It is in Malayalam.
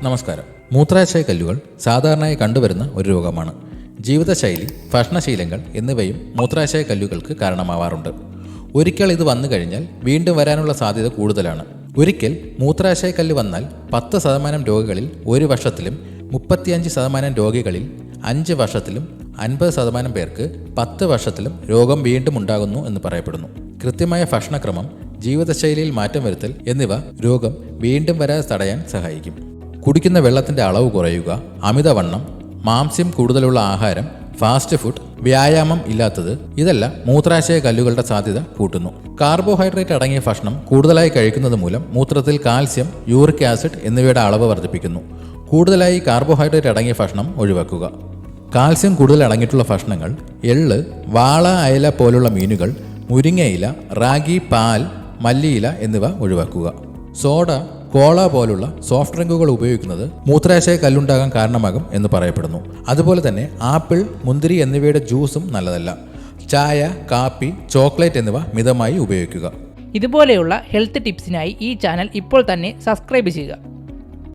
നമസ്കാരം. മൂത്രാശയ കല്ലുകൾ സാധാരണയായി കണ്ടുവരുന്ന ഒരു രോഗമാണ്. ജീവിതശൈലി, ഭക്ഷണശീലങ്ങൾ എന്നിവയും മൂത്രാശയ കല്ലുകൾക്ക് കാരണമാവാറുണ്ട്. ഒരിക്കൽ ഇത് വന്നു കഴിഞ്ഞാൽ വീണ്ടും വരാനുള്ള സാധ്യത കൂടുതലാണ്. ഒരിക്കൽ മൂത്രാശയ കല്ല് വന്നാൽ 10% രോഗികളിൽ 1 വർഷത്തിലും 35% രോഗികളിൽ 5 വർഷത്തിലും 50% പേർക്ക് 10 വർഷത്തിലും രോഗം വീണ്ടും ഉണ്ടാകുന്നു എന്ന് പറയപ്പെടുന്നു. കൃത്യമായ ഭക്ഷണക്രമം, ജീവിതശൈലിയിൽ മാറ്റം വരുത്തൽ എന്നിവ രോഗം വീണ്ടും വരാതെ തടയാൻ സഹായിക്കും. കുടിക്കുന്ന വെള്ളത്തിൻ്റെ അളവ് കുറയുക, അമിതവണ്ണം, മാംസ്യം കൂടുതലുള്ള ആഹാരം, ഫാസ്റ്റ് ഫുഡ്, വ്യായാമം ഇല്ലാത്തത് ഇതെല്ലാം മൂത്രാശയ കല്ലുകളുടെ സാധ്യത കൂട്ടുന്നു. കാർബോഹൈഡ്രേറ്റ് അടങ്ങിയ ഭക്ഷണം കൂടുതലായി കഴിക്കുന്നത് മൂലം മൂത്രത്തിൽ കാൽസ്യം, യൂറിക് ആസിഡ് എന്നിവയുടെ അളവ് വർദ്ധിപ്പിക്കുന്നു. കൂടുതലായി കാർബോഹൈഡ്രേറ്റ് അടങ്ങിയ ഭക്ഷണം ഒഴിവാക്കുക. കാൽസ്യം കൂടുതൽ അടങ്ങിയിട്ടുള്ള ഭക്ഷണങ്ങൾ എള്ള്, വാള, അയല പോലുള്ള മീനുകൾ, മുരിങ്ങയില, റാഗി, പാൽ, മല്ലിയില എന്നിവ ഒഴിവാക്കുക. സോഡ, കോള പോലുള്ള സോഫ്റ്റ് ഡ്രിങ്കുകൾ ഉപയോഗിക്കുന്നത് മൂത്രാശയ കല്ലുണ്ടാകാൻ കാരണമാകും എന്ന് പറയപ്പെടുന്നു. അതുപോലെ തന്നെ ആപ്പിൾ, മുന്തിരി എന്നിവയുടെ ജ്യൂസും നല്ലതല്ല. ചായ, കാപ്പി, ചോക്ലേറ്റ് എന്നിവ മിതമായി ഉപയോഗിക്കുക. ഇതുപോലെയുള്ള ഹെൽത്ത് ടിപ്സിനായി ഈ ചാനൽ ഇപ്പോൾ തന്നെ സബ്സ്ക്രൈബ് ചെയ്യുക.